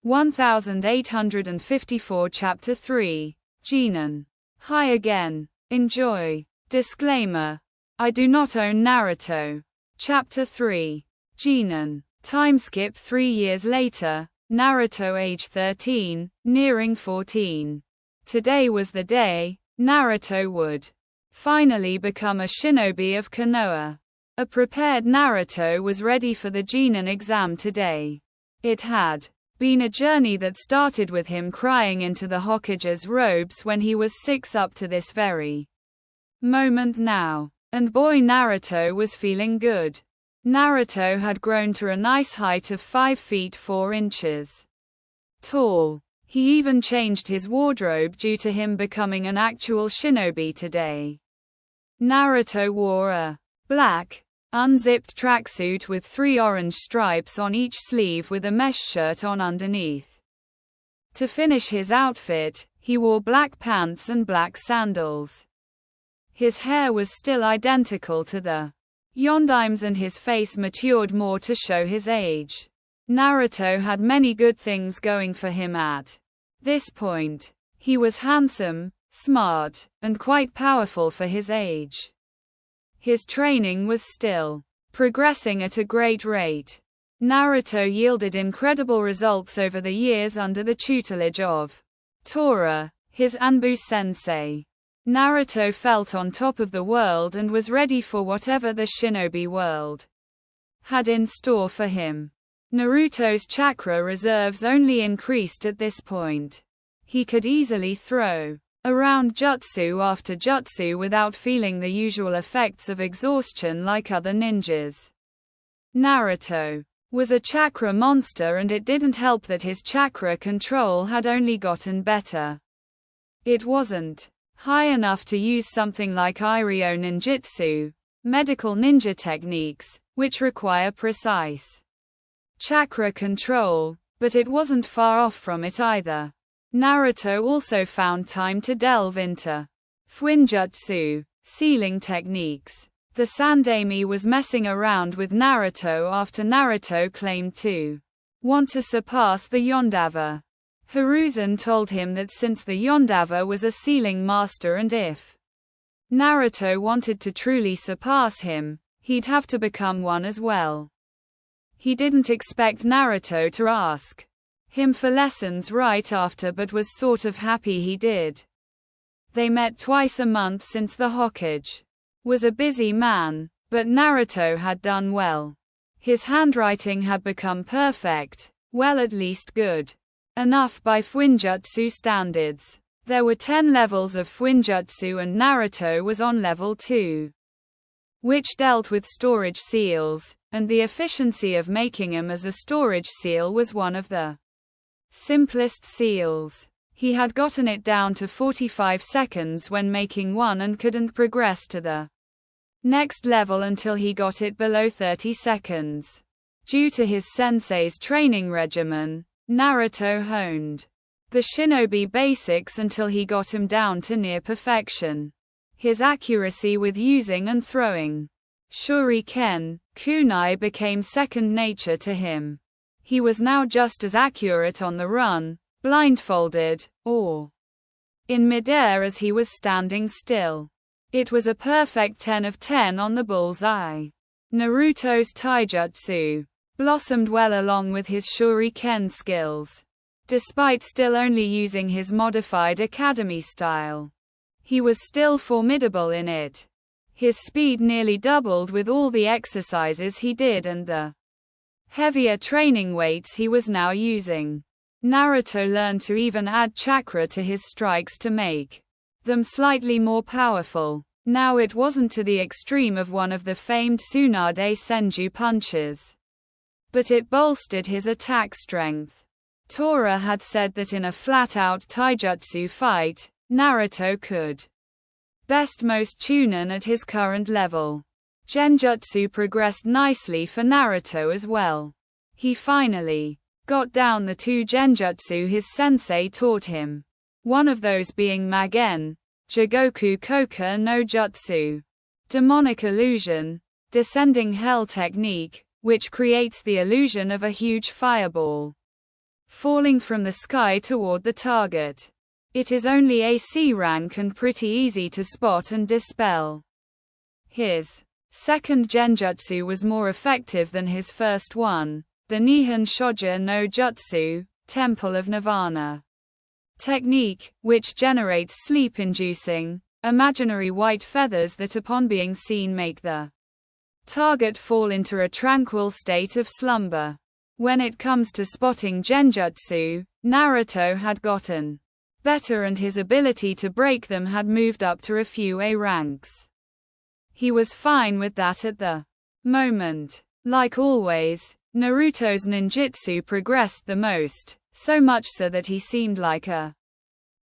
1854 Chapter 3. Jinan. Hi again. Enjoy. Disclaimer. I do not own Naruto. Chapter 3. Jinan. Timeskip 3 years later, Naruto age 13, nearing 14. Today was the day Naruto would finally become a shinobi of Konoha. A prepared Naruto was ready for the Jinan exam today. It had been a journey that started with him crying into the Hokage's robes when he was 6 up to this very moment now. And boy, Naruto was feeling good. Naruto had grown to a nice height of 5 feet 4 inches tall. He even changed his wardrobe due to him becoming an actual shinobi today. Naruto wore a black, unzipped tracksuit with 3 orange stripes on each sleeve with a mesh shirt on underneath. To finish his outfit, he wore black pants and black sandals. His hair was still identical to the Yondime's and his face matured more to show his age. Naruto had many good things going for him at this point. He was handsome, smart, and quite powerful for his age. His training was still progressing at a great rate. Naruto yielded incredible results over the years under the tutelage of Tora, his Anbu sensei. Naruto felt on top of the world and was ready for whatever the shinobi world had in store for him. Naruto's chakra reserves only increased at this point. He could easily throw around jutsu after jutsu without feeling the usual effects of exhaustion like other ninjas. Naruto was a chakra monster, and it didn't help that his chakra control had only gotten better. It wasn't high enough to use something like Iryo ninjutsu, medical ninja techniques, which require precise chakra control, but it wasn't far off from it either. Naruto also found time to delve into fuinjutsu, sealing techniques. The Sandaime was messing around with Naruto after Naruto claimed to want to surpass the Yondawa. Hiruzen told him that since the Yondawa was a sealing master and if Naruto wanted to truly surpass him, he'd have to become one as well. He didn't expect Naruto to ask him for lessons right after, but was sort of happy he did. They met twice a month since the Hokage was a busy man, but Naruto had done well. His handwriting had become perfect, well, at least good enough by fuinjutsu standards. There were 10 levels of fuinjutsu and Naruto was on level 2, which dealt with storage seals, and the efficiency of making them as a storage seal was one of the simplest seals. He had gotten it down to 45 seconds when making one and couldn't progress to the next level until he got it below 30 seconds. Due to his sensei's training regimen, Naruto honed the shinobi basics until he got him down to near perfection. His accuracy with using and throwing shuriken, kunai became second nature to him. He was now just as accurate on the run, blindfolded, or in midair as he was standing still. It was a perfect 10 of 10 on the bullseye. Naruto's taijutsu blossomed well along with his shuriken skills. Despite still only using his modified academy style, he was still formidable in it. His speed nearly doubled with all the exercises he did and the heavier training weights he was now using. Naruto learned to even add chakra to his strikes to make them slightly more powerful. Now it wasn't to the extreme of one of the famed Tsunade Senju punches, but it bolstered his attack strength. Tora had said that in a flat-out taijutsu fight, Naruto could best most Chunin at his current level. Genjutsu progressed nicely for Naruto as well. He finally got down the 2 genjutsu his sensei taught him. One of those being Magen, Jigoku Koka no Jutsu, demonic illusion, descending hell technique, which creates the illusion of a huge fireball. falling from the sky toward the target. It is only a C rank and pretty easy to spot and dispel. His second genjutsu was more effective than his first one, the Nihon Shoja no Jutsu, Temple of Nirvana technique, which generates sleep-inducing, imaginary white feathers that upon being seen make the target fall into a tranquil state of slumber. When it comes to spotting genjutsu, Naruto had gotten better and his ability to break them had moved up to a few A ranks. He was fine with that at the moment. Like always, Naruto's ninjutsu progressed the most, so much so that he seemed like a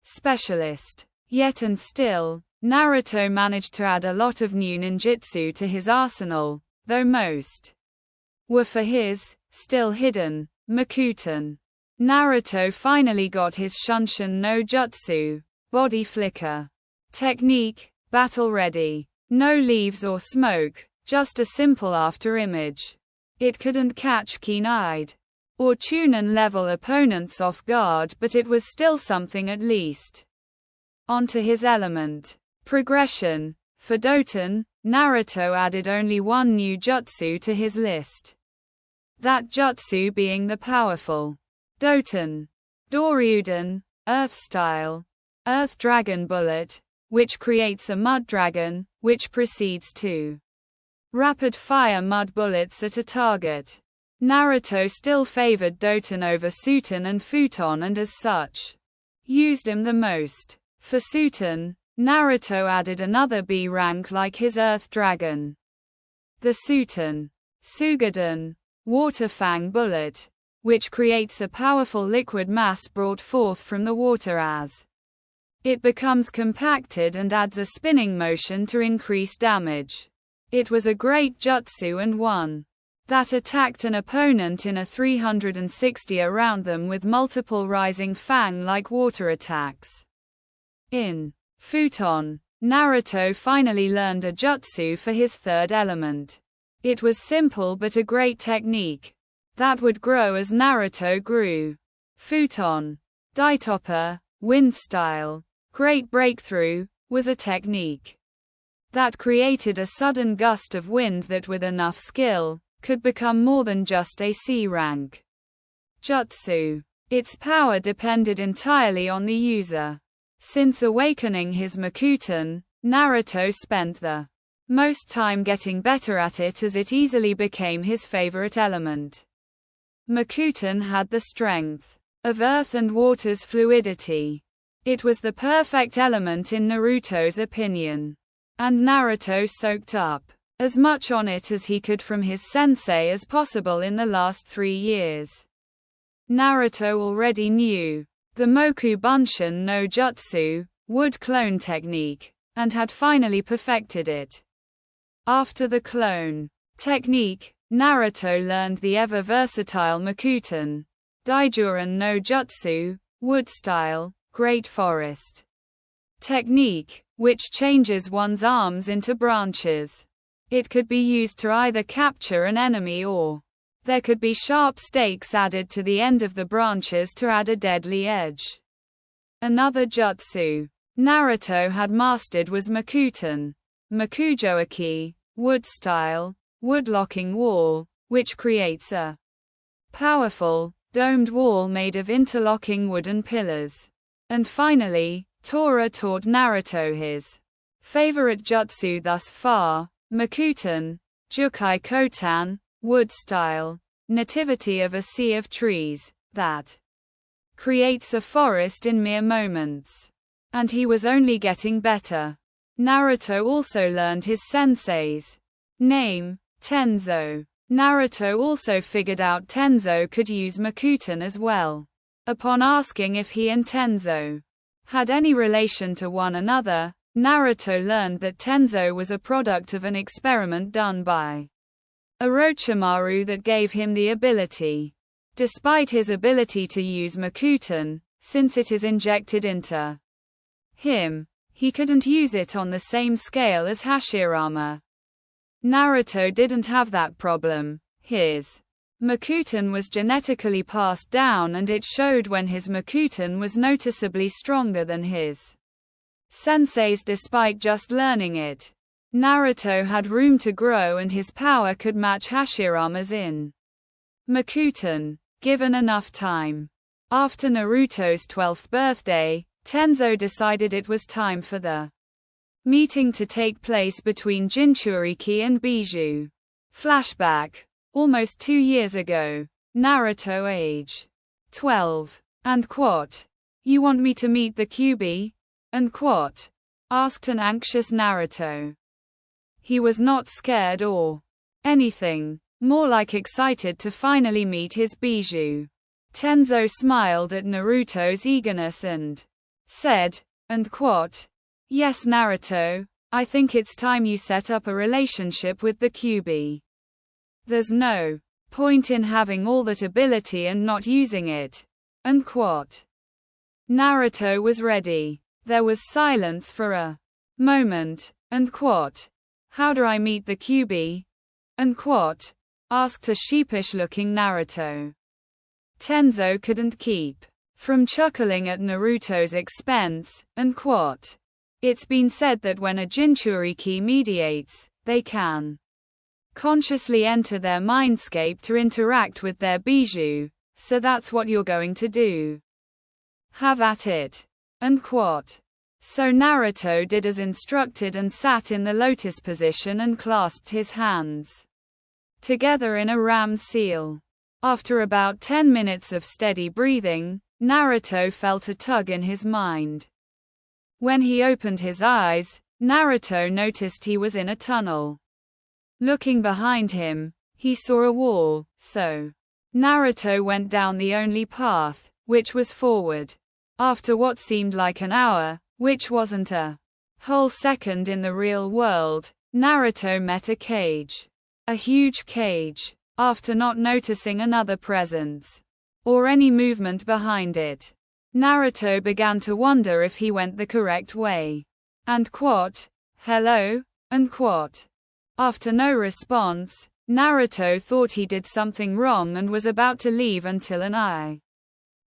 specialist. Yet and still, Naruto managed to add a lot of new ninjutsu to his arsenal, though most were for his, still hidden, Makuten. Naruto finally got his Shunshin no Jutsu, body flicker technique, battle ready. No leaves or smoke, just a simple after-image. It couldn't catch keen-eyed or Chunin-level opponents off guard, but it was still something at least. Onto his element progression. For Doton, Naruto added only one new jutsu to his list. That jutsu being the powerful Doton Doryuden, Earth Style, Earth Dragon Bullet, which creates a mud dragon, which proceeds to rapid-fire mud bullets at a target. Naruto still favored Doton over Suton and Futon and as such used him the most. For Suton, Naruto added another B rank like his Earth Dragon. The Suton Sugaden Water Fang Bullet, which creates a powerful liquid mass brought forth from the water as it becomes compacted and adds a spinning motion to increase damage. It was a great jutsu and one that attacked an opponent in a 360 around them with multiple rising fang-like water attacks. In Futon, Naruto finally learned a jutsu for his third element. It was simple but a great technique that would grow as Naruto grew. Futon Daitopper, Wind Style, Great Breakthrough, was a technique that created a sudden gust of wind that with enough skill, could become more than just a C rank jutsu. Its power depended entirely on the user. Since awakening his Makuten, Naruto spent the most time getting better at it as it easily became his favorite element. Makuten had the strength of earth and water's fluidity. It was the perfect element in Naruto's opinion. And Naruto soaked up as much on it as he could from his sensei as possible in the last 3 years. Naruto already knew the Moku Bunshin no Jutsu, wood clone technique, and had finally perfected it. After the clone technique, Naruto learned the ever-versatile Makuten Daijuran no Jutsu, wood style, Great Forest technique, which changes one's arms into branches. It could be used to either capture an enemy or there could be sharp stakes added to the end of the branches to add a deadly edge. Another jutsu Naruto had mastered was Makuten Makujoaki, wood style, wood-locking wall, which creates a powerful, domed wall made of interlocking wooden pillars. And finally, Tora taught Naruto his favorite jutsu thus far, Makuten Jukai Kotan, wood style, nativity of a sea of trees, that creates a forest in mere moments. And he was only getting better. Naruto also learned his sensei's name, Tenzo. Naruto also figured out Tenzo could use Makuten as well. Upon asking if he and Tenzo had any relation to one another, Naruto learned that Tenzo was a product of an experiment done by Orochimaru that gave him the ability. Despite his ability to use Makuten, since it is injected into him, he couldn't use it on the same scale as Hashirama. Naruto didn't have that problem. His Makuten was genetically passed down, and it showed when his Makuten was noticeably stronger than his sensei's despite just learning it. Naruto had room to grow, and his power could match Hashirama's in Makuten, given enough time. After Naruto's 12th birthday, Tenzo decided it was time for the meeting to take place between Jinchuriki and Bijou. Flashback. Almost 2 years ago. Naruto age 12. And quat. You want me to meet the Kyuubi? And quat? Asked an anxious Naruto. He was not scared or anything, more like excited to finally meet his Bijou. Tenzo smiled at Naruto's eagerness and said, and quat? Yes, Naruto, I think it's time you set up a relationship with the Kyuubi. There's no point in having all that ability and not using it. And quat? Naruto was ready. There was silence for a moment. And quat? How do I meet the Kyuubi? And quat? Asked a sheepish-looking Naruto. Tenzo couldn't keep from chuckling at Naruto's expense. And quat? It's been said that when a Jinchuriki mediates, they can consciously enter their mindscape to interact with their Bijou, so that's what you're going to do. Have at it. And quat? So Naruto did as instructed and sat in the lotus position and clasped his hands together in a ram seal. After about 10 minutes of steady breathing, Naruto felt a tug in his mind. When he opened his eyes, Naruto noticed he was in a tunnel. Looking behind him, he saw a wall, so Naruto went down the only path, which was forward. After what seemed like an hour, which wasn't a whole second in the real world, Naruto met a cage. A huge cage. After not noticing another presence or any movement behind it, Naruto began to wonder if he went the correct way. And quat? Hello? And quat? After no response, Naruto thought he did something wrong and was about to leave until an eye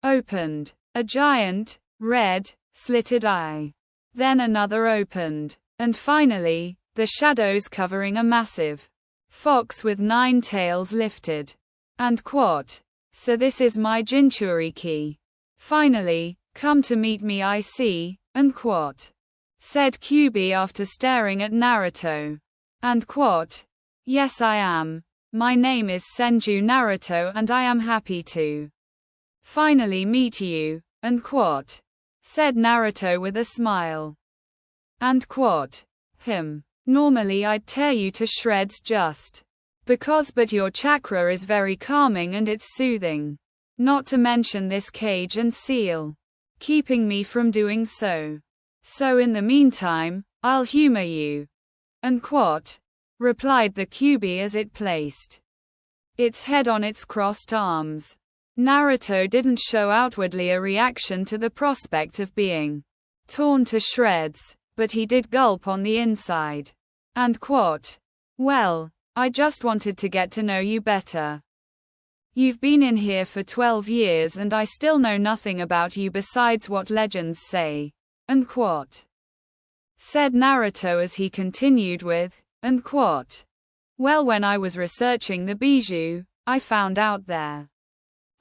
opened. A giant, red, slitted eye. Then another opened. And finally, the shadows covering a massive fox with 9 tails lifted. And quat? So this is my Jinchuriki. Finally, come to meet me, I see. And quat? Said Kyuubi after staring at Naruto. And quat? Yes, I am. My name is Senju Naruto and I am happy to finally meet you. And quat? Said Naruto with a smile. And quat? Normally I'd tear you to shreds just because, but your chakra is very calming and it's soothing. Not to mention this cage and seal keeping me from doing so. So in the meantime, I'll humor you. And quat? Replied the Kyuubi as it placed its head on its crossed arms. Naruto didn't show outwardly a reaction to the prospect of being torn to shreds, but he did gulp on the inside. And quat? Well, I just wanted to get to know you better. You've been in here for 12 years and I still know nothing about you besides what legends say. And quat? Said Naruto as he continued with, and quat? Well, when I was researching the Bijou, I found out there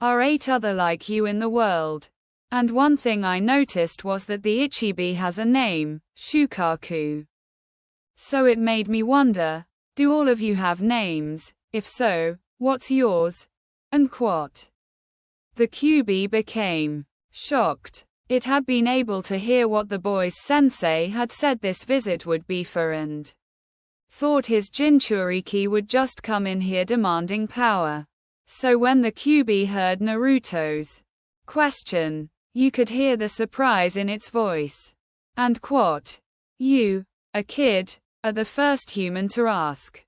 are 8 other like you in the world. And one thing I noticed was that the Ichibi has a name, Shukaku. So it made me wonder, do all of you have names? If so, what's yours? And quat? The Kyuubi became shocked. It had been able to hear what the boy's sensei had said this visit would be for and thought his Jinchuriki would just come in here demanding power. So when the Kyuubi heard Naruto's question, you could hear the surprise in its voice. And quat? You, a kid, are the first human to ask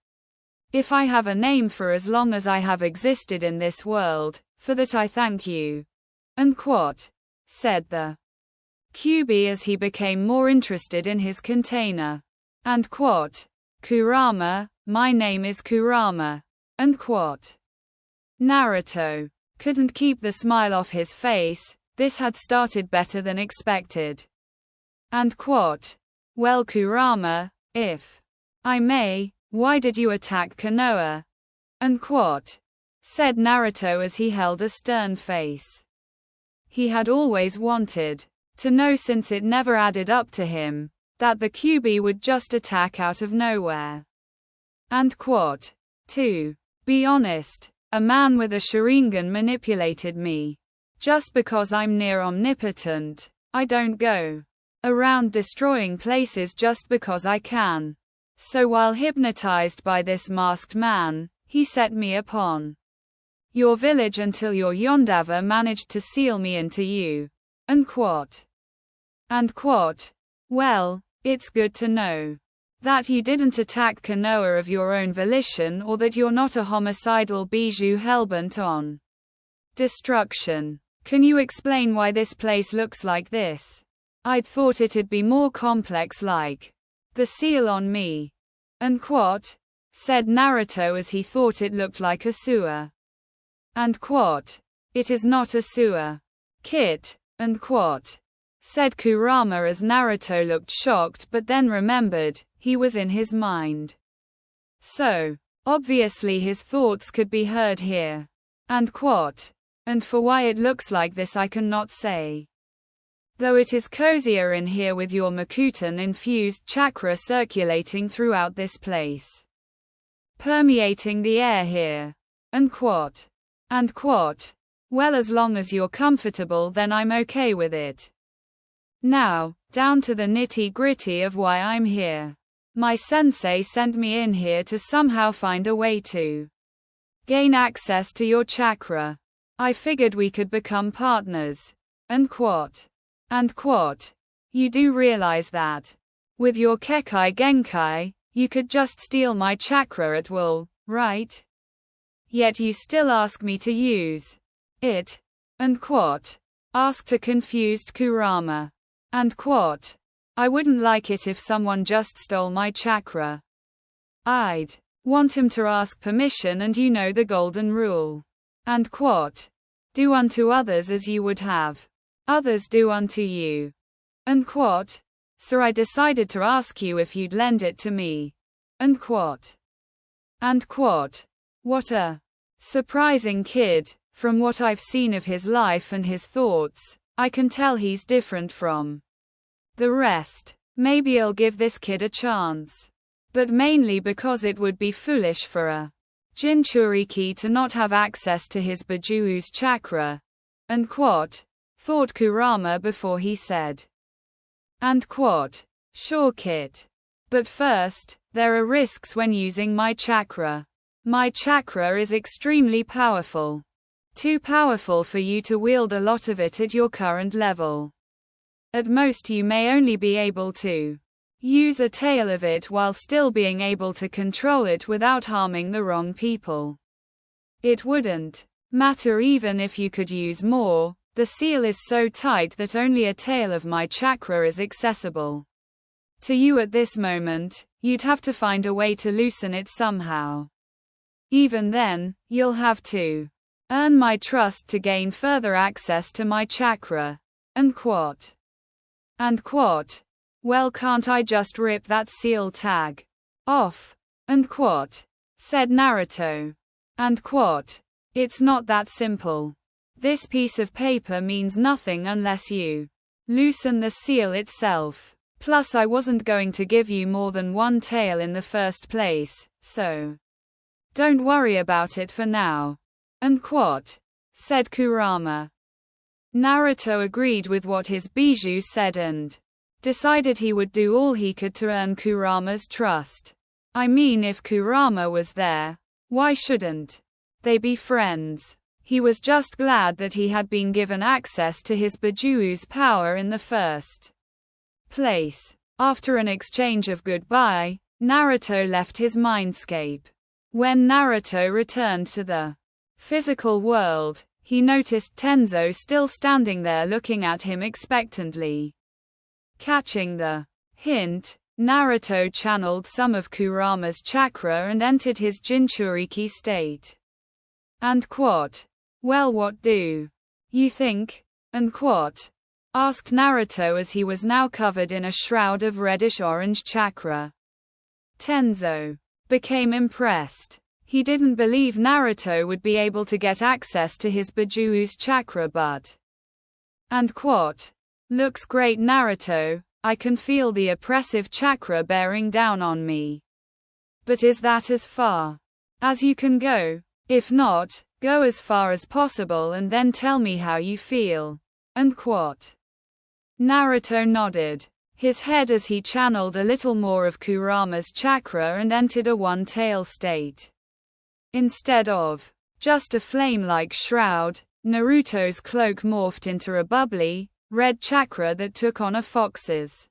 if I have a name for as long as I have existed in this world. For that I thank you. And quat? Said the Kyuubi as he became more interested in his container. And quat? Kurama, my name is Kurama. And quat? Naruto couldn't keep the smile off his face. This had started better than expected. And quote, "Well, Kurama, if I may, why did you attack Konoha?" Unquote, said Naruto as he held a stern face. He had always wanted to know, since it never added up to him, that the Kyuubi would just attack out of nowhere. And quote, "To be honest, a man with a Sharingan manipulated me. Just because I'm near omnipotent, I don't go around destroying places just because I can. So while hypnotized by this masked man, he set me upon your village until your Yondawa managed to seal me into you." Unquote. And quote, "Well, it's good to know that you didn't attack Konoha of your own volition, or that you're not a homicidal bijou hellbent on destruction. Can you explain why this place looks like this? I'd thought it'd be more complex, like the seal on me." Unquote, said Naruto as he thought it looked like a sewer. And quote, "It is not a sewer, Kit." Unquote, said Kurama as Naruto looked shocked but then remembered, he was in his mind. So, obviously his thoughts could be heard here. And quote, "And for why it looks like this I cannot say. Though it is cozier in here with your Makutan-infused chakra circulating throughout this place, permeating the air here." Unquote. And quote, "Well, as long as you're comfortable, then I'm okay with it. Now, down to the nitty-gritty of why I'm here. My sensei sent me in here to somehow find a way to gain access to your chakra. I figured we could become partners." Unquote. And quote, "You do realize that with your Kekai Genkai, you could just steal my chakra at will, right? Yet you still ask me to use it." Unquote, asked a confused Kurama. And quote, "I wouldn't like it if someone just stole my chakra. I'd want him to ask permission, and you know the golden rule. And quote, do unto others as you would have others do unto you." Unquote, "So I decided to ask you if you'd lend it to me." Unquote. And quote, "What a surprising kid. From what I've seen of his life and his thoughts, I can tell he's different from the rest. Maybe I'll give this kid a chance. But mainly because it would be foolish for a Jinchuriki to not have access to his Bijuu's chakra." Unquote, thought Kurama before he said. And quote, "Sure, Kit. But first, there are risks when using my chakra. My chakra is extremely powerful. Too powerful for you to wield a lot of it at your current level. At most you may only be able to use a tail of it while still being able to control it without harming the wrong people. It wouldn't matter even if you could use more. The seal is so tight that only a tail of my chakra is accessible to you at this moment. You'd have to find a way to loosen it somehow. Even then, you'll have to earn my trust to gain further access to my chakra." Unquote. And quote, "Well, can't I just rip that seal tag off?" Unquote, said Naruto. And quote, "It's not that simple. This piece of paper means nothing unless you loosen the seal itself. Plus I wasn't going to give you more than one tail in the first place, so don't worry about it for now." Unquote, said Kurama. Naruto agreed with what his bijou said and decided he would do all he could to earn Kurama's trust. I mean, if Kurama was there, why shouldn't they be friends? He was just glad that he had been given access to his Bijuu's power in the first place. After an exchange of goodbye, Naruto left his mindscape. When Naruto returned to the physical world, he noticed Tenzo still standing there looking at him expectantly. Catching the hint, Naruto channeled some of Kurama's chakra and entered his Jinchuriki state. And quote. Well, what do you think? And quote. Asked Naruto as he was now covered in a shroud of reddish-orange chakra. Tenzo became impressed. He didn't believe Naruto would be able to get access to his Baju's chakra but. And quote. Looks great, Naruto, I can feel the oppressive chakra bearing down on me. But is that as far as you can go? If not, go as far as possible and then tell me how you feel. And quote. Naruto nodded his head as he channeled a little more of Kurama's chakra and entered a one-tail state. Instead of just a flame-like shroud, Naruto's cloak morphed into a bubbly, red chakra that took on a fox's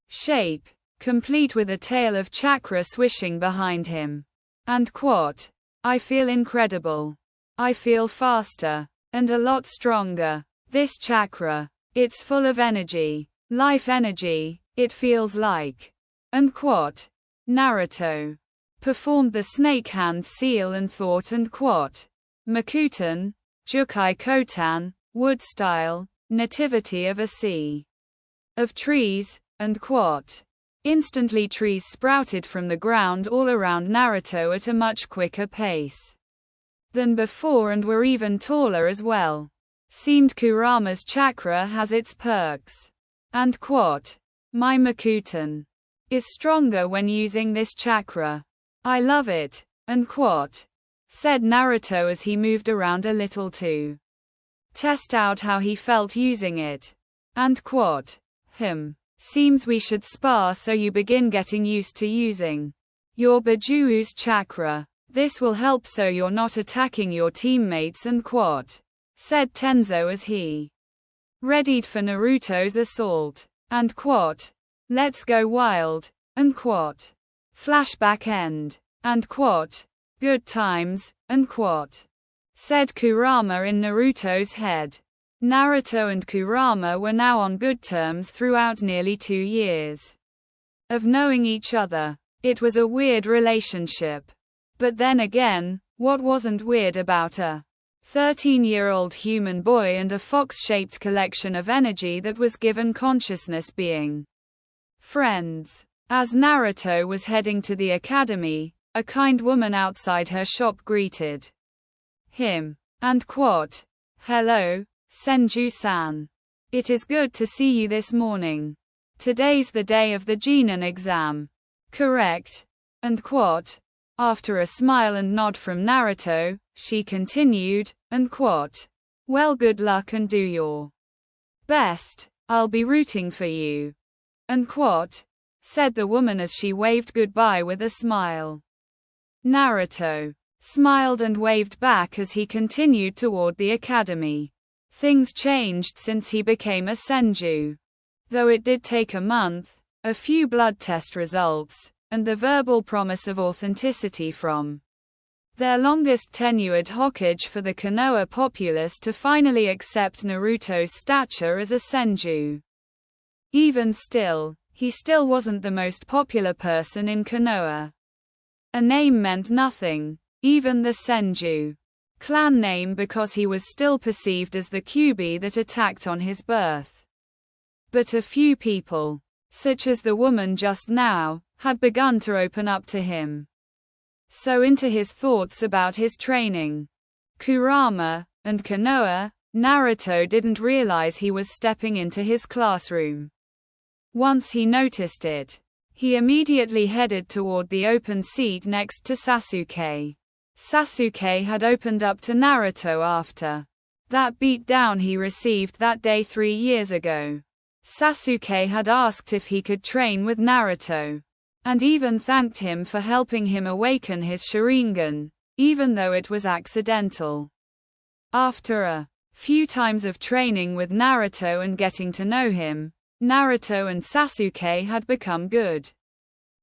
shape, complete with a tail of chakra swishing behind him. And quote. I feel incredible. I feel faster. And a lot stronger. This chakra. It's full of energy. Life energy, it feels like. And quote. Naruto performed the snake hand seal and thought and quote. Makuten, Jukai Kotan, wood style, nativity of a sea of trees, and quote. Instantly trees sprouted from the ground all around Naruto at a much quicker pace than before and were even taller as well. Seemed Kurama's chakra has its perks. And quote. My Makuten is stronger when using this chakra. I love it, and quote. Said Naruto as he moved around a little to test out how he felt using it. And quote. Seems we should spar so you begin getting used to using your Baju's chakra. This will help so you're not attacking your teammates and quote. Said Tenzo as he readied for Naruto's assault. And quote. Let's go wild. And quote. Flashback end. And quote. Good times. And quote. Said Kurama in Naruto's head. Naruto and Kurama were now on good terms throughout nearly 2 years of knowing each other. It was a weird relationship. But then again, what wasn't weird about a 13-year-old human boy and a fox-shaped collection of energy that was given consciousness being friends? As Naruto was heading to the academy, a kind woman outside her shop greeted him. And quote. Hello, Senju-san. It is good to see you this morning. Today's the day of the Genin exam. Correct? And quote. After a smile and nod from Naruto, she continued, and quote. Well, good luck and do your best. I'll be rooting for you. And quote. Said the woman as she waved goodbye with a smile. Naruto smiled and waved back as he continued toward the academy. Things changed since he became a Senju. Though it did take a month, a few blood test results, and the verbal promise of authenticity from their longest tenured Hokage for the Konoha populace to finally accept Naruto's stature as a Senju. Even still, he still wasn't the most popular person in Konoha. A name meant nothing, even the Senju clan name, because he was still perceived as the Kyuubi that attacked on his birth. But a few people, such as the woman just now, had begun to open up to him. So into his thoughts about his training, Kurama, and Konoha, Naruto didn't realize he was stepping into his classroom. Once he noticed it, he immediately headed toward the open seat next to Sasuke. Sasuke had opened up to Naruto after that beatdown he received that day 3 years ago. Sasuke had asked if he could train with Naruto, and even thanked him for helping him awaken his Sharingan, even though it was accidental. After a few times of training with Naruto and getting to know him, Naruto and Sasuke had become good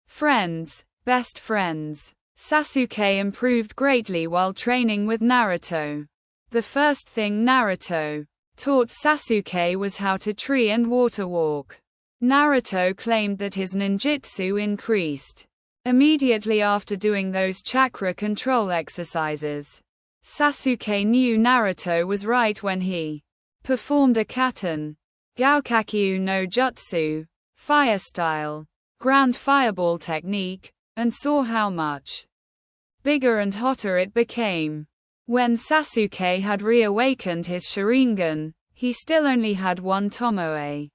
friends, best friends. Sasuke improved greatly while training with Naruto. The first thing Naruto taught Sasuke was how to tree and water walk. Naruto claimed that his ninjutsu increased immediately after doing those chakra control exercises. Sasuke knew Naruto was right when he performed a Katen Gaokakyu no Jutsu, fire style, grand fireball technique, and saw how much bigger and hotter it became. When Sasuke had reawakened his Sharingan, he still only had one Tomoe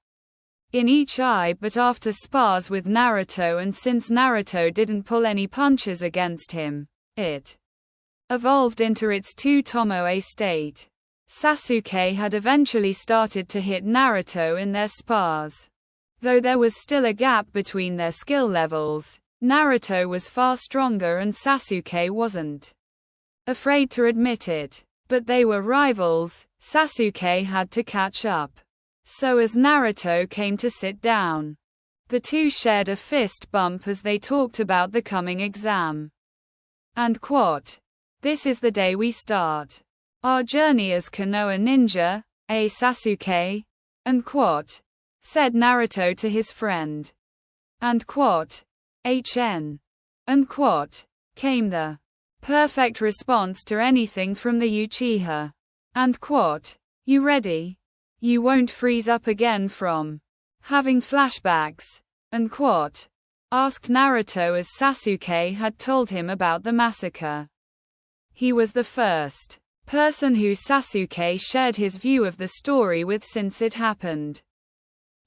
in each eye, but after spars with Naruto and since Naruto didn't pull any punches against him, it evolved into its two Tomoe state. Sasuke had eventually started to hit Naruto in their spars. Though there was still a gap between their skill levels, Naruto was far stronger and Sasuke wasn't afraid to admit it. But they were rivals, Sasuke had to catch up. So as Naruto came to sit down, the two shared a fist bump as they talked about the coming exam. And quote, "This is the day we start our journey as Konoha ninja, Sasuke?" And quote, said Naruto to his friend. And quote, "HN." And quote, came the perfect response to anything from the Uchiha. And quote, "You ready? You won't freeze up again from having flashbacks?" And quote, asked Naruto as Sasuke had told him about the massacre. He was the first person who Sasuke shared his view of the story with since it happened.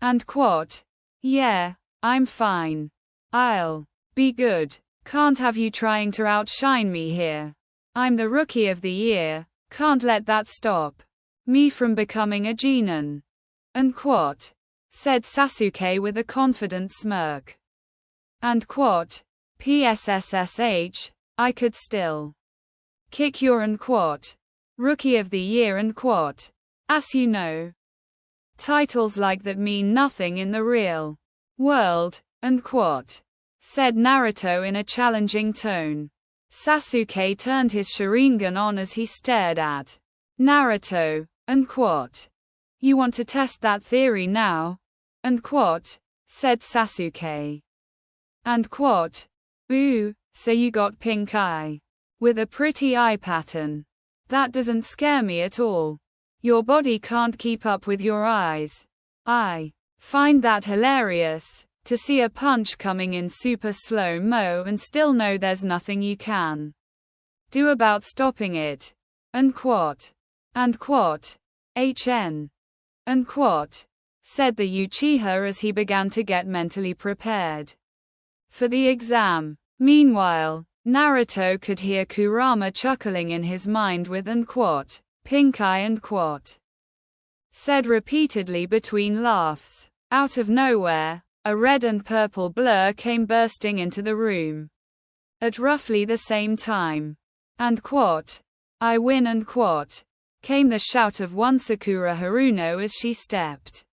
And quote, "Yeah, I'm fine. I'll be good. Can't have you trying to outshine me here. I'm the rookie of the year, can't let that stop me from becoming a genin." And quote, said Sasuke with a confident smirk. And quote, "PSSSH, I could still kick your and quote, rookie of the year and quote, as you know. Titles like that mean nothing in the real world, and quote, said Naruto in a challenging tone. Sasuke turned his Sharingan on as he stared at Naruto, and quote, "You want to test that theory now?" And quote, said Sasuke. And quote, "Ooh, so you got pink eye with a pretty eye pattern. That doesn't scare me at all. Your body can't keep up with your eyes. I find that hilarious, to see a punch coming in super slow-mo and still know there's nothing you can do about stopping it." And quote, "HN." And quote, said the Uchiha as he began to get mentally prepared for the exam. Meanwhile, Naruto could hear Kurama chuckling in his mind with and quote, "pink eye" and quote, said repeatedly between laughs. Out of nowhere, a red and purple blur came bursting into the room at roughly the same time. And quote, "I win" and quote, came the shout of one Sakura Haruno as she stepped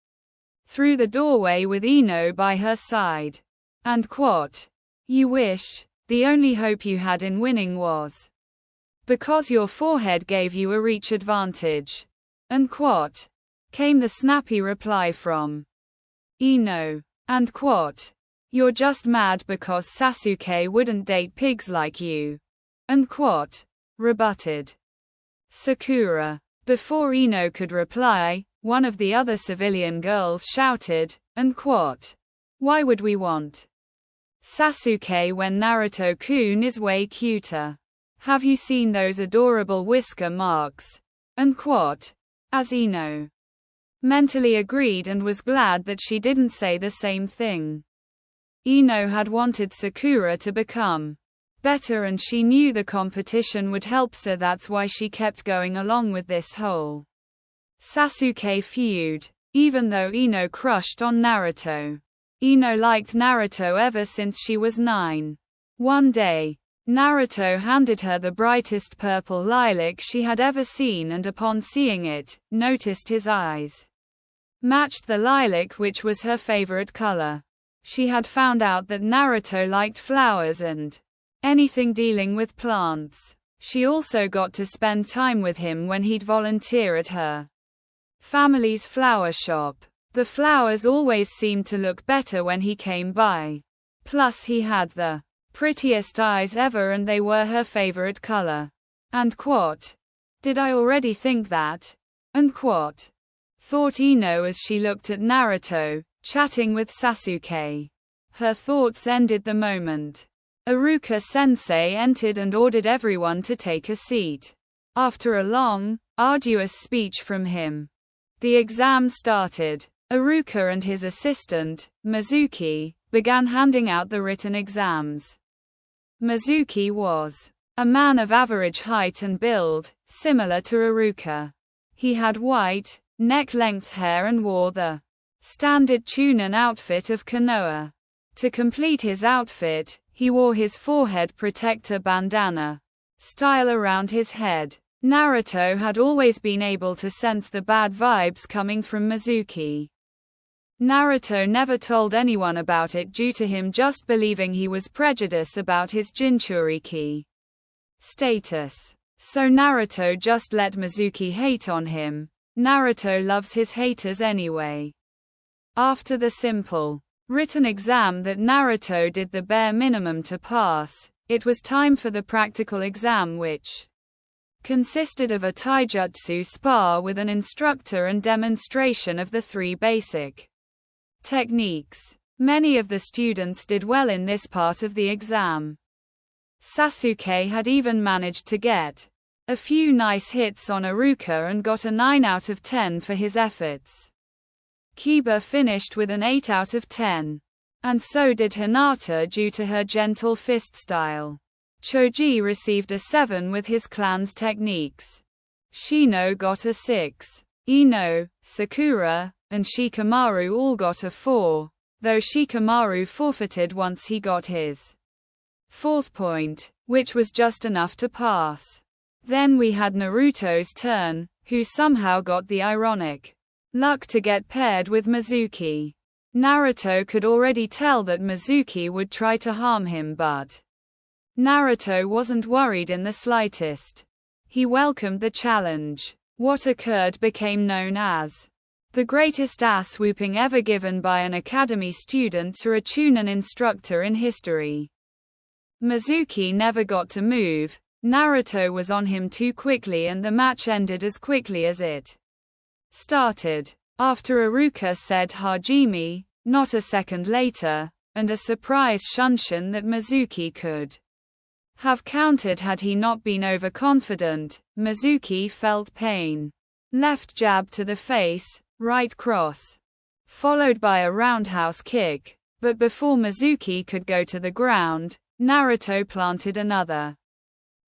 through the doorway with Ino by her side. And quote, "You wish. The only hope you had in winning was because your forehead gave you a reach advantage." And quote, came the snappy reply from Ino. And quote, "You're just mad because Sasuke wouldn't date pigs like you." And quote, rebutted Sakura. Before Ino could reply, one of the other civilian girls shouted, and quote, "Why would we want Sasuke when Naruto-kun is way cuter? Have you seen those adorable whisker marks?" And quote, as Ino mentally agreed and was glad that she didn't say the same thing. Ino had wanted Sakura to become better and she knew the competition would help, so that's why she kept going along with this whole Sasuke feud, even though Ino crushed on Naruto. Ino liked Naruto ever since she was 9. One day, Naruto handed her the brightest purple lilac she had ever seen, and upon seeing it, noticed his eyes matched the lilac, which was her favorite color. She had found out that Naruto liked flowers and anything dealing with plants. She also got to spend time with him when he'd volunteer at her family's flower shop. The flowers always seemed to look better when he came by. Plus he had the prettiest eyes ever and they were her favorite color. And quote. Did I already think that? And quote. Thought Ino as she looked at Naruto, chatting with Sasuke. Her thoughts ended the moment Iruka-sensei entered and ordered everyone to take a seat. After a long, arduous speech from him, the exam started. Iruka and his assistant, Mizuki, began handing out the written exams. Mizuki was a man of average height and build, similar to Iruka. He had white, neck-length hair and wore the standard Chunin outfit of Konoha. To complete his outfit, he wore his forehead protector bandana style around his head. Naruto had always been able to sense the bad vibes coming from Mizuki. Naruto never told anyone about it due to him just believing he was prejudiced about his Jinchuriki status. So Naruto just let Mizuki hate on him. Naruto loves his haters anyway. After the simple written exam that Naruto did the bare minimum to pass, it was time for the practical exam, which consisted of a taijutsu spar with an instructor and demonstration of the 3 basic techniques. Many of the students did well in this part of the exam. Sasuke had even managed to get a few nice hits on Iruka and got a 9 out of 10 for his efforts. Kiba finished with an 8 out of 10. And so did Hinata due to her gentle fist style. Choji received a 7 with his clan's techniques. Shino got a 6. Ino, Sakura, and Shikamaru all got a 4, though Shikamaru forfeited once he got his 4th point, which was just enough to pass. Then we had Naruto's turn, who somehow got the ironic luck to get paired with Mizuki. Naruto could already tell that Mizuki would try to harm him, but Naruto wasn't worried in the slightest. He welcomed the challenge. What occurred became known as the greatest ass-whooping ever given by an academy student to a Chunin instructor in history. Mizuki never got to move. Naruto was on him too quickly and the match ended as quickly as it started. After Iruka said Hajime, not a second later, and a surprise Shunshin that Mizuki could have countered had he not been overconfident, Mizuki felt pain. Left jab to the face, right cross, followed by a roundhouse kick, but before Mizuki could go to the ground, Naruto planted another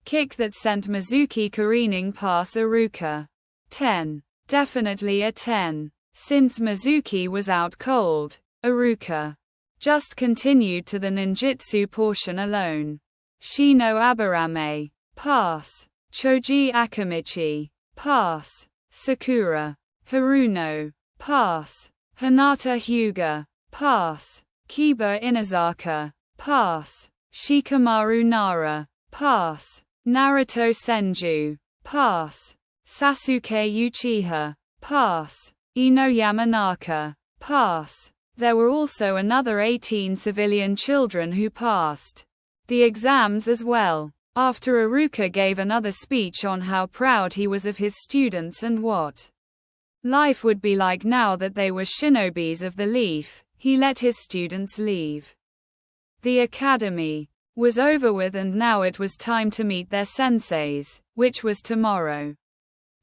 kick that sent Mizuki careening past Iruka. 10. Definitely a 10. Since Mizuki was out cold, Iruka just continued to the ninjutsu portion alone. Shino Aburame, pass. Choji Akamichi, pass. Sakura, Haruno, pass. Hinata Hyuga, pass. Kiba Inazaka, pass. Shikamaru Nara, pass. Naruto Senju, pass. Sasuke Uchiha, pass. Ino Yamanaka, pass. There were also another 18 civilian children who passed the exams as well. After Iruka gave another speech on how proud he was of his students and what life would be like now that they were shinobis of the leaf, he let his students leave. The academy was over with and now it was time to meet their senseis, which was tomorrow.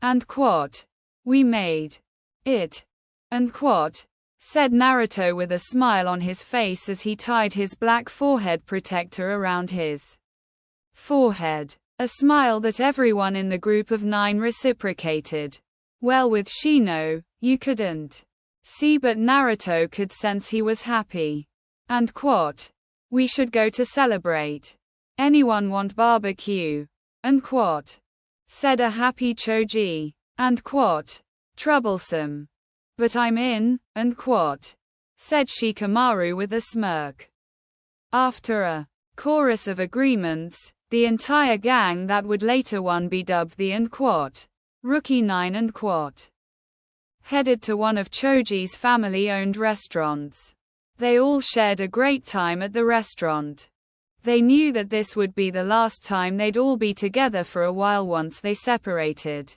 And quote, we made it. And quote, said Naruto with a smile on his face as he tied his black forehead protector around his forehead. A smile that everyone in the group of 9 reciprocated. Well, with Shino, you couldn't see, but Naruto could sense he was happy. And quote, we should go to celebrate. Anyone want barbecue? And quote, said a happy Choji. And quote, troublesome. But I'm in, and quote, said Shikamaru with a smirk. After a chorus of agreements, the entire gang that would later one be dubbed the and quote, Rookie 9 and quote, headed to one of Choji's family-owned restaurants. They all shared a great time at the restaurant. They knew that this would be the last time they'd all be together for a while once they separated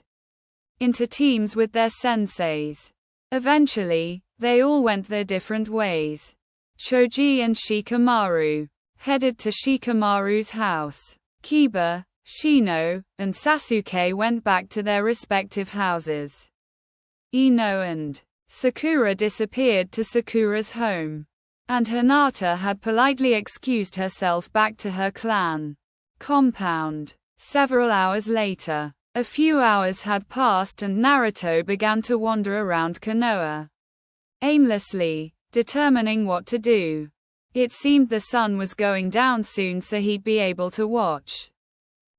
into teams with their senseis. Eventually, they all went their different ways. Choji and Shikamaru headed to Shikamaru's house. Kiba, Shino, and Sasuke went back to their respective houses. Ino and Sakura disappeared to Sakura's home. And Hinata had politely excused herself back to her clan compound. Several hours later, a few hours had passed and Naruto began to wander around Konoha, aimlessly, determining what to do. It seemed the sun was going down soon, so he'd be able to watch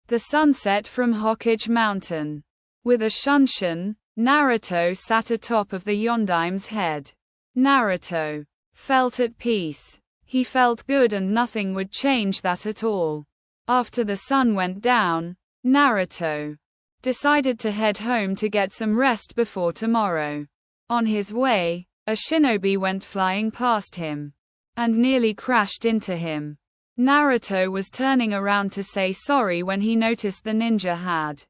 the sunset from Hokage Mountain. With a shunshin, Naruto sat atop of the Yondaim's head. Naruto felt at peace. He felt good and nothing would change that at all. After the sun went down, Naruto decided to head home to get some rest before tomorrow. On his way, a shinobi went flying past him and nearly crashed into him. Naruto was turning around to say sorry when he noticed the ninja had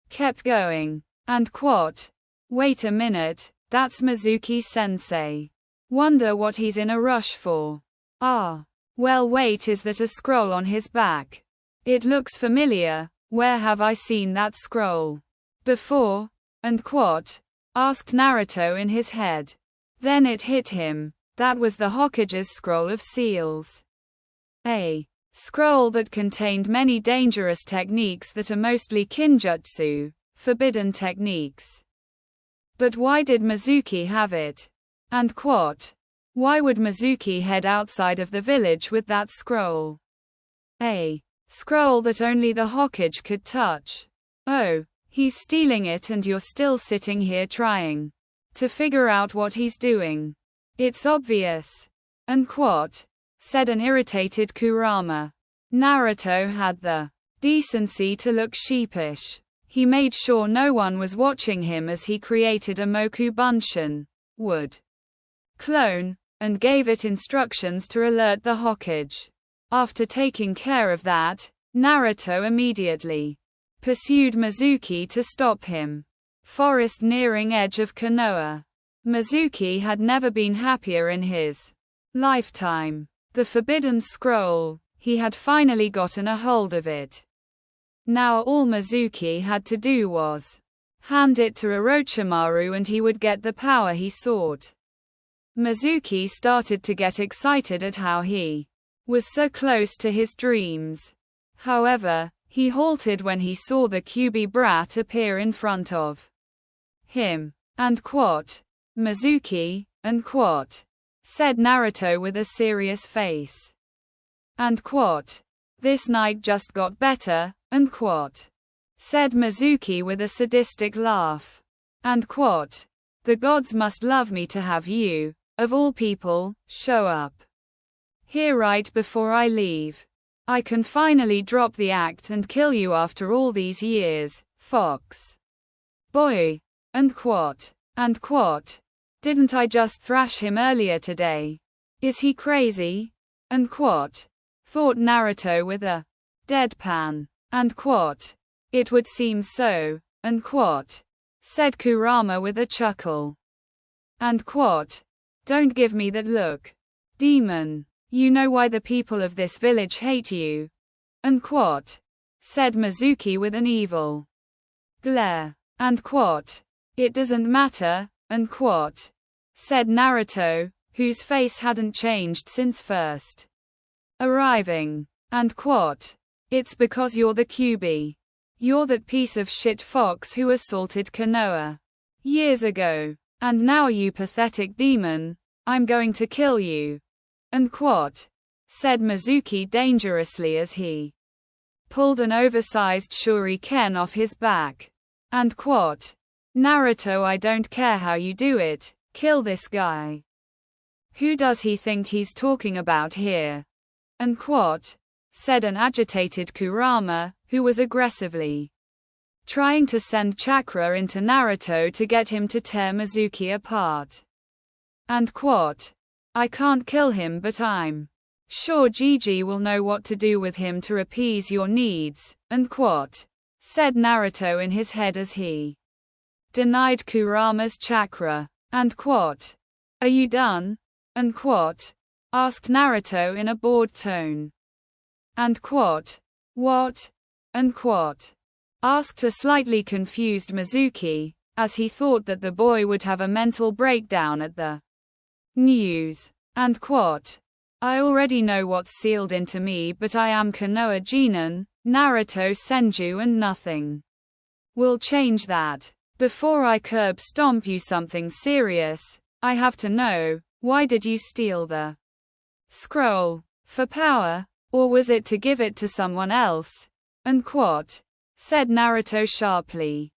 kept going. And quote, "Wait a minute, that's Mizuki-sensei. Wonder what he's in a rush for. Ah. Well, wait, is that a scroll on his back? It looks familiar. Where have I seen that scroll before?" And quote, asked Naruto in his head. Then it hit him. That was the Hokage's scroll of seals. A scroll that contained many dangerous techniques that are mostly kinjutsu, forbidden techniques. But why did Mizuki have it? And quote, why would Mizuki head outside of the village with that scroll? A scroll that only the Hokage could touch. Oh, he's stealing it and you're still sitting here trying to figure out what he's doing. It's obvious. And quote, said an irritated Kurama. Naruto had the decency to look sheepish. He made sure no one was watching him as he created a Mokubunshin wood clone, and gave it instructions to alert the Hokage. After taking care of that, Naruto immediately pursued Mizuki to stop him. Forest nearing edge of Konoha. Mizuki had never been happier in his lifetime. The forbidden scroll, he had finally gotten a hold of it. Now all Mizuki had to do was hand it to Orochimaru and he would get the power he sought. Mizuki started to get excited at how he was so close to his dreams. However, he halted when he saw the Kyuubi brat appear in front of him. And quote, Mizuki, and quote, said Naruto with a serious face. And quote, this night just got better, and quote, said Mizuki with a sadistic laugh. And quote, the gods must love me to have you, of all people, show up here right before I leave. I can finally drop the act and kill you after all these years, Fox boy. And quote, didn't I just thrash him earlier today? Is he crazy? And quote, thought Naruto with a deadpan. And quote, it would seem so, and quote, said Kurama with a chuckle. And quote, don't give me that look. Demon. You know why the people of this village hate you? And quote, said Mizuki with an evil glare. And quote, it doesn't matter, and quote, said Naruto, whose face hadn't changed since first arriving. And quote, it's because you're the Kyuubi. You're that piece of shit fox who assaulted Konoha years ago. And now you pathetic demon, I'm going to kill you. And quote, said Mizuki dangerously as he pulled an oversized shuriken off his back. And quote, Naruto, I don't care how you do it, kill this guy. Who does he think he's talking about here? And quote, said an agitated Kurama, who was aggressively trying to send chakra into Naruto to get him to tear Mizuki apart. And quote, I can't kill him, but I'm Sure, Gigi will know what to do with him to appease your needs, said Naruto in his head as he denied Kurama's chakra. Are you done? Asked Naruto in a bored tone. What? Asked a slightly confused Mizuki, as he thought that the boy would have a mental breakdown at the news. I already know what's sealed into me, but I am Konoha Jinan, Naruto Senju, and nothing will change that. Before I curb stomp you something serious, I have to know, why did you steal the scroll? For power? Or was it to give it to someone else? Said Naruto sharply.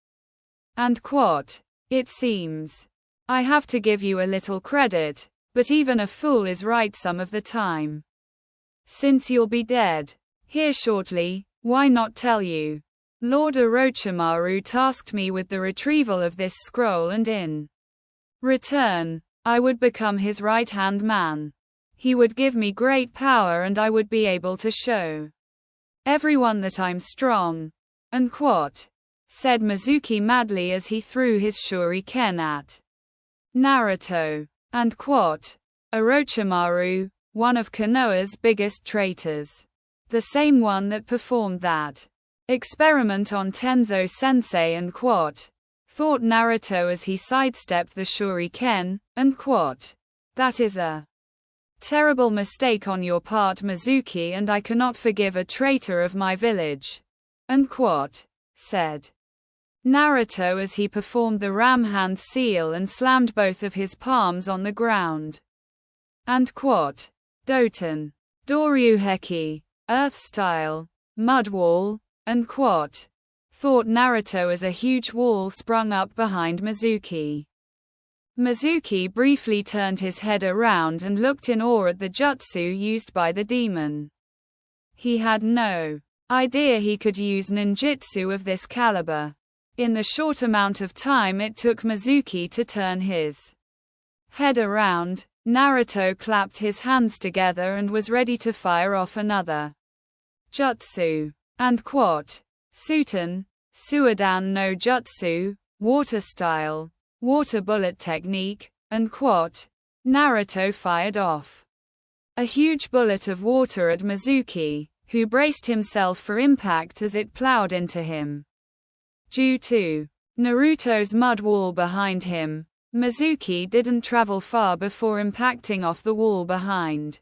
It seems I have to give you a little credit, but even a fool is right some of the time. Since you'll be dead here shortly, why not tell you? Lord Orochimaru tasked me with the retrieval of this scroll, and in return, I would become his right-hand man. He would give me great power, and I would be able to show everyone that I'm strong. Said Mizuki madly as he threw his shuriken at Naruto. Orochimaru, one of Konoha's biggest traitors. The same one that performed that experiment on Tenzo Sensei, thought Naruto as he sidestepped the shuriken, That is a terrible mistake on your part, Mizuki, and I cannot forgive a traitor of my village. Said Naruto as he performed the ram hand seal and slammed both of his palms on the ground. Doten. Doryuheki. Earth style. Mud wall. Thought Naruto as a huge wall sprung up behind Mizuki. Mizuki briefly turned his head around and looked in awe at the jutsu used by the demon. He had no idea he could use ninjutsu of this caliber. In the short amount of time it took Mizuki to turn his head around, Naruto clapped his hands together and was ready to fire off another jutsu. Suiten, Suidan no Jutsu, water style, water bullet technique, Naruto fired off a huge bullet of water at Mizuki, who braced himself for impact as it plowed into him. Due to Naruto's mud wall behind him, Mizuki didn't travel far before impacting off the wall behind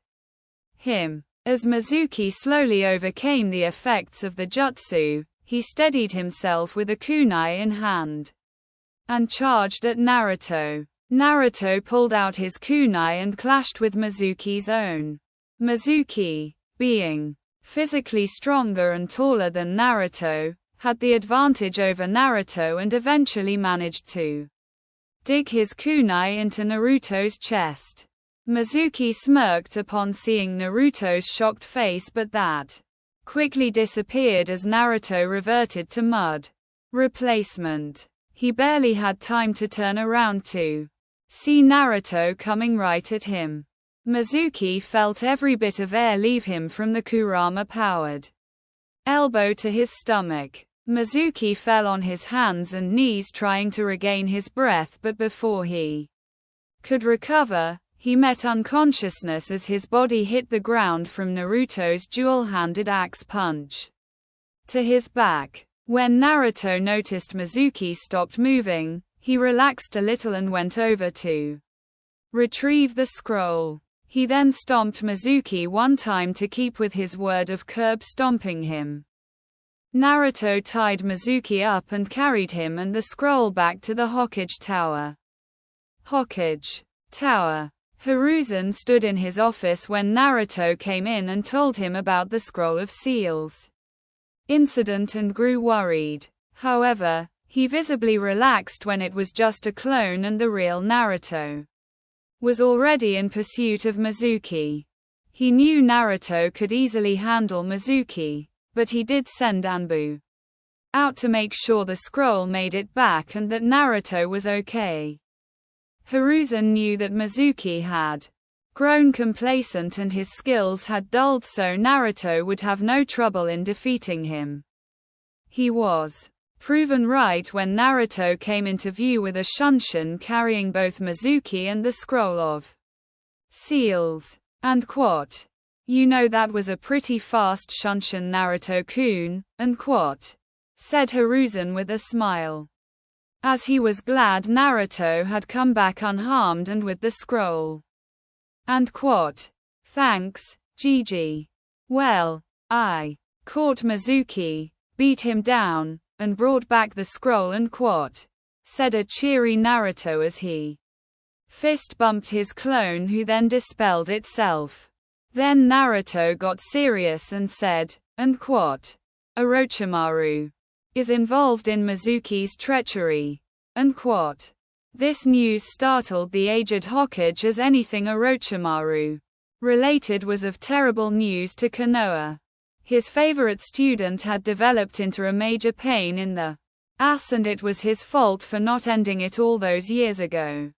him. As Mizuki slowly overcame the effects of the jutsu, he steadied himself with a kunai in hand and charged at Naruto. Naruto pulled out his kunai and clashed with Mizuki's own. Mizuki, being physically stronger and taller than Naruto, had the advantage over Naruto and eventually managed to dig his kunai into Naruto's chest. Mizuki smirked upon seeing Naruto's shocked face, but that quickly disappeared as Naruto reverted to mud replacement. He barely had time to turn around to see Naruto coming right at him. Mizuki felt every bit of air leave him from the Kurama-powered elbow to his stomach. Mizuki fell on his hands and knees trying to regain his breath, but before he could recover, he met unconsciousness as his body hit the ground from Naruto's dual-handed axe punch to his back. When Naruto noticed Mizuki stopped moving, he relaxed a little and went over to retrieve the scroll. He then stomped Mizuki one time to keep with his word of curb stomping him. Naruto tied Mizuki up and carried him and the scroll back to the Hokage Tower. Hokage Tower. Hiruzen stood in his office when Naruto came in and told him about the Scroll of Seals incident and grew worried. However, he visibly relaxed when it was just a clone and the real Naruto was already in pursuit of Mizuki. He knew Naruto could easily handle Mizuki, but he did send Anbu out to make sure the scroll made it back and that Naruto was okay. Hiruzen knew that Mizuki had grown complacent and his skills had dulled, so Naruto would have no trouble in defeating him. He was proven right when Naruto came into view with a shunshin carrying both Mizuki and the scroll of seals. And quote, "You know that was a pretty fast shunshin, Naruto-kun, and quote," said Hiruzen with a smile, as he was glad Naruto had come back unharmed and with the scroll. And quote, "Thanks, Gigi. Well, I caught Mizuki, beat him down, and brought back the scroll," and quote, said a cheery Naruto as he fist bumped his clone, who then dispelled itself. Then Naruto got serious and said, and quote, "Orochimaru is involved in Mizuki's treachery," and quote. This news startled the aged Hokage, as anything Orochimaru related was of terrible news to Konoha. His favorite student had developed into a major pain in the ass, and it was his fault for not ending it all those years ago.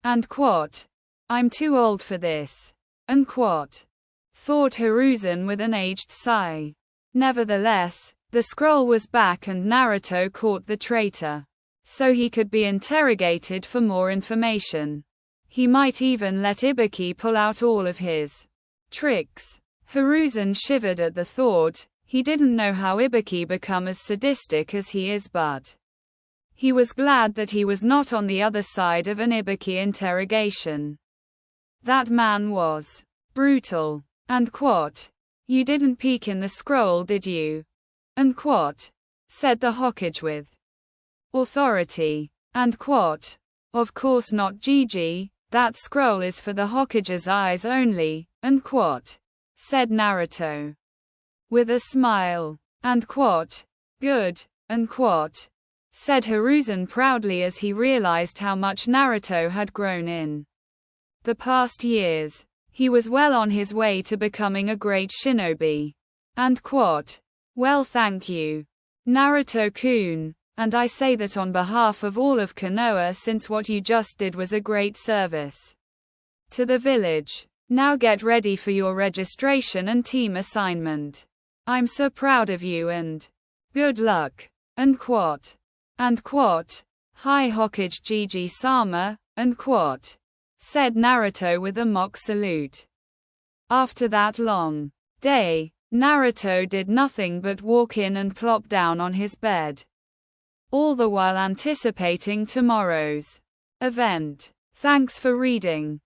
And quote, "I'm too old for this," and quote, thought Hiruzen with an aged sigh. Nevertheless, the scroll was back and Naruto caught the traitor, so he could be interrogated for more information. He might even let Ibiki pull out all of his tricks. Hiruzen shivered at the thought. He didn't know how Ibiki become as sadistic as he is, but he was glad that he was not on the other side of an Ibiki interrogation. That man was brutal. And quote, "You didn't peek in the scroll, did you?" and quote, said the Hokage with authority. And quote, "Of course not, Gigi, that scroll is for the Hokage's eyes only," and quote, said Naruto with a smile. And quote, "Good," and quote, said Hiruzen proudly as he realized how much Naruto had grown in the past years. He was well on his way to becoming a great shinobi. And quote, "Well, thank you, Naruto-kun, and I say that on behalf of all of Konoha, since what you just did was a great service to the village. Now get ready for your registration and team assignment. I'm so proud of you and good luck." And quote, "Hi Hokage Gigi-sama," and quote, said Naruto with a mock salute. After that long day, Naruto did nothing but walk in and plop down on his bed, all the while anticipating tomorrow's event. Thanks for reading.